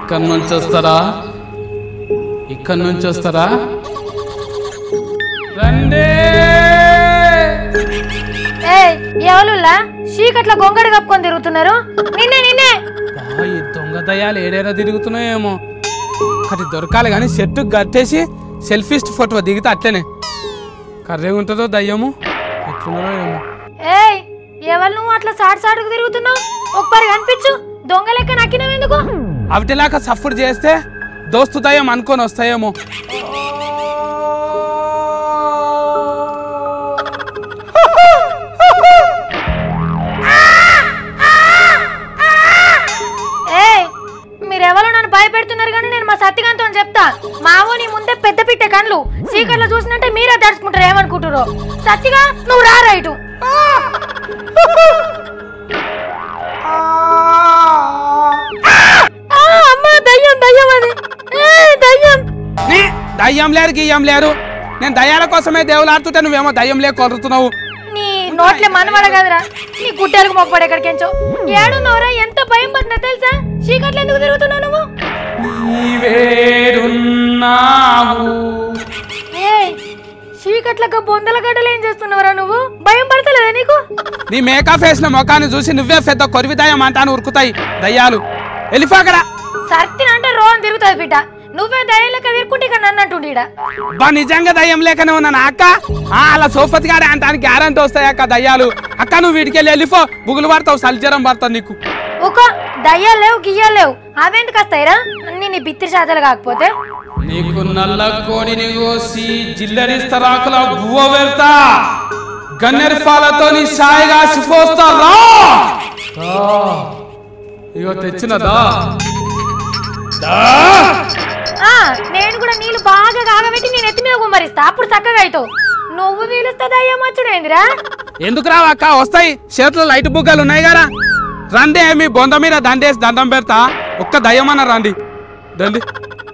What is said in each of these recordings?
ఇక్కడి నుంచి వస్తారా? ఇక్కడి నుంచి వస్తారా? రండే. ఎవరులా చీకట్ల గొంగడి కప్పుకొని తిరుగుతున్నారు? నిన్నే నిన్నే. ఈ దొంగ దయ్యాలు ఏడేరా తిరుగుతున్నాయేమో. అది దొరకాలి కానీ చెట్టు కట్టేసి సెల్ఫీస్ట్ ఫోటో దిగితే అట్లనే కర్రేగా ఉంటుందో దయ్యము ఎట్లున్నారో ఏమో. ఎవరు నువ్వు అట్లా సాటుకు తిరుగుతున్నావు? ఒక్కరి కనిపించు. దొంగ లెక్క నక్కినవెందుకు? అవిటిలాగా సఫర్ చేస్తే దోస్తు దయ్యం అనుకొని వస్తాయేమో. మీరెవరో నన్ను భయపెడుతున్నారు కానీ నేను మా సత్తిగాంతో చెప్తా. మావో నీ ముందే పెద్ద పిట్టే కళ్ళు చీకట్లో చూసినట్టే మీరే దడుచుకుంటారు. ఏమనుకుంటారో. సత్తిగా నువ్వు రా రైటు. దయ్యం దయ్యం అది దయ్యం. దయ్యం లేరు గియ్యం లేరు. నేను దయ్యాల కోసమే దేవులాడుతుంటే నువ్వేమో దయ్యం లేక కొడుతున్నావు. నీ నోట్లే మనవడ కదరా. నీ గుడ్డలకు మొప్పడు ఎక్కడికెంచో. ఏడున్నవరా? ఎంత భయం పట్టినా తెలుసా? చీకట్లు ఎందుకు తిరుగుతున్నావు నువ్వు? చీకట్లకు బొందల గడ్డలు ఏం చేస్తున్నావురా నువ్వు? భయం పడతలేదా నీకు? నీ మేకప్ వేసిన ముఖాన్ని చూసి నువ్వే పెద్ద కొరివి దయ్యం అంటాను ఉరుకుతాయి దయ్యాలు. వెళ్ళిపోకరా. సర్తినంటే రోన్ తిరుగుతుంది బిడ్డ. నువ్వే దయ్యం లెక్క తిరుక్కుంటే ఇక నన్ను అంటుండి. బా నిజంగా దయ్యం లేకనే ఉన్నాను అక్క. అలా సోపతి గారే అంటానికి గ్యారంటీ వస్తాయి అక్క దయ్యాలు. అక్క నువ్వు వీటికెళ్ళి వెళ్ళిపో. బుగులు పడతావు, సల్జరం పడతావు నీకు. ఒక దయ్యాలు లేవు గియ్యాలు లేవు. అవెందుకు వస్తాయిరా? అన్ని నీ బిత్తిరి శాతాలు కాకపోతే. నీకు నల్ల కోడిని కోసి జిల్లరిస్తరాకుల బువ్వ పెడతా. గన్నెర పాలతో నీ సాయిగా సిపోస్తా. రా ఇగో తెచ్చినదా. నేను కూడా నీళ్ళు బాగా కాగబెట్టి నేను ఎత్తి మీద గుమ్మరిస్తా. అప్పుడు చక్కగా అవుతావు. నువ్వు వీలుస్తా దయ్యం వచ్చుడేందిరా? ఎందుకు రావక్క? వస్తాయి. చేతిలో లైట్ బుగ్గలు ఉన్నాయి కదా. రండి. మీ బొంద మీద దండేసి దండం పెడతా. ఒక్క దయ్యమన్న రండి. దండి.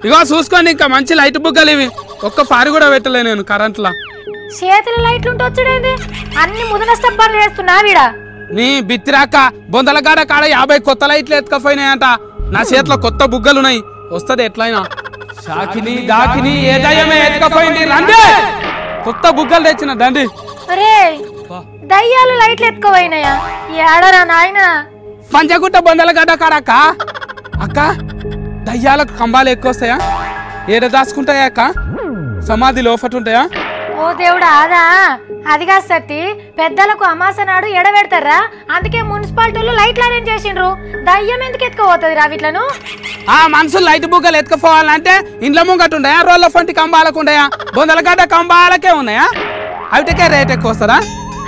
ఇగో చూసుకోండి. ఇంకా మంచి లైట్ బుగ్గలు ఇవి. ఒక్క పారి కూడా పెట్టలే నేను కరెంట్లా. చేతుల లైట్లు ఉంటే వచ్చుడేంది? అన్ని ముదన స్టబ్బాలు వేస్తున్నా వీడా. నీ బిత్తిరాక బొందల కాడ 50 కొత్త లైట్లు ఎత్తుకపోయినాయంట. నా చేతిలో కొత్త బుగ్గలున్నాయి. వస్తుంది ఎట్లయినా. షాకిని దాకిని ఏ దయ్యమే ఎత్తుకపోయింది. రండి. కొత్త బుగ్గలు తెచ్చిన దండి. అరే దయ్యాలు లైట్లు ఎత్తుకోపోయినాయా? ఏడరా నాయనా. పంచగుట్ట బొందల గడ్డ కాడక్క. అక్క దయ్యాలకు కంబాలు ఎక్కువ వస్తాయా? ఏడ దాచుకుంటాయా అక్క? సమాధి లోపట ఉంటాయా? ఓ దేవుడా. అదా అదిగా సత్తి. పెద్దలకు అమాస నాడు ఎడబెడతారా? అందుకే మున్సిపాలిటీలు లైట్లు అరేంజ్ చేసిండ్రు. దయ్యం ఎందుకు ఎత్తుకోపోతుంది రా వీట్లను? ఆ మనుషులు లైట్ బుగ్గలు ఎత్తుకుపోవాలంటే ఇండ్ల ముంగట ఉన్నాయా? రోడ్ల ఫంటి కంబాలకు ఉన్నాయా? బొందలగడ్డ కంబాలకే ఉన్నాయా? అవిటికే రేట్ ఎక్కువ వస్తారా?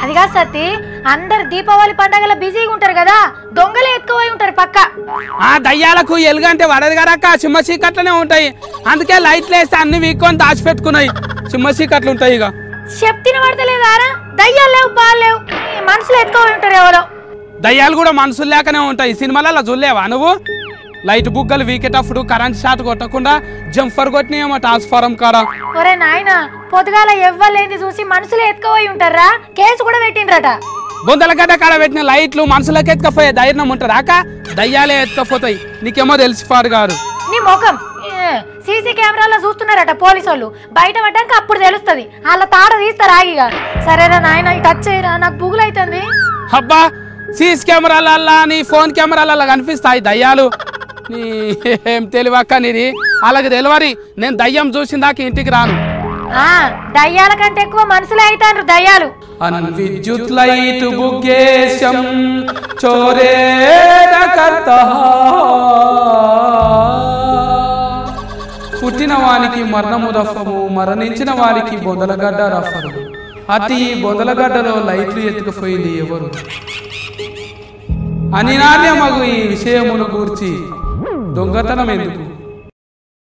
అదిగా సత్తి. అందరు దీపావళి పండగల బిజీగా ఉంటారు కదా. దొంగలే ఎక్కువై ఉంటారు పక్క. ఆ దయ్యాలకు ఎలుగంటే వడదు కదక్క. చిమ్మ చీకట్లనే ఉంటాయి. అందుకే లైట్లు వేస్తే అన్ని వీక్కొని దాచిపెట్టుకున్నాయి. చిమ్మ చీకట్లు ఉంటాయి. ఇక చెప్తిన పడతలేదారా? దయ్యాలు లేవు పాలు లేవు. మనుషులు ఎక్కువ ఉంటారు ఎవరో. దయ్యాలు కూడా మనుషులు లేకనే ఉంటాయి. సినిమాలలో చూడలేవా నువ్వు? లైట్ బుగ్గలు వీకేటప్పుడు కరెంట్ షాట్ కొట్టకుండా జంఫర్ కొట్టినాయేమో ట్రాన్స్ఫారం కాడ. ఒరే నాయనా, పొద్దుగాల ఎవ్వలేంది చూసి మనుషులు ఎత్తుకోపోయి ఉంటారా? కేసు కూడా పెట్టిండ్రట. బొందలగడ్డ కాడ పెట్టిన లైట్లు మనుషులకు ఎత్తుకపోయే ధైర్యం ఉంటారా అక్క? దయ్యాలే ఎత్తుకపోతాయి. నీకేమో తెలిసిపారు గారు. నీ ముఖం సీసీ కెమెరాలో చూస్తున్నారట పోలీసు వాళ్ళు. బయట పడ్డాక అప్పుడు తెలుస్తుంది. వాళ్ళ తాడ తీస్తారు ఆగిగా. సరేరా నాయన టచ్ చేయరా, నాకు బుగులు అవుతుంది. అబ్బా సీసీ కెమెరాలల్లా నీ ఫోన్ కెమెరాలల్లా కనిపిస్తాయి దయ్యాలు. నీ ఏం తెలివక్క నీది. అలాగే తెలివరి. నేను దయ్యం చూసిన దాకా ఇంటికి రాను. దయ్యాల కంటే ఎక్కువ మనుషులే అవుతారు దయ్యాలు. విద్యుత్ లైట్ బుగ్గేశం చోరే పుట్టిన వానికి మరణము రఫము, మరణించిన వారికి బొందలగడ్డ రఫరు. అతి బొందలగడ్డలో లైట్లు ఎత్తుకుపోయింది ఎవరు? అనినార్యమగు ఈ విషయమును గూర్చి దొంగతనం ఎందుకు?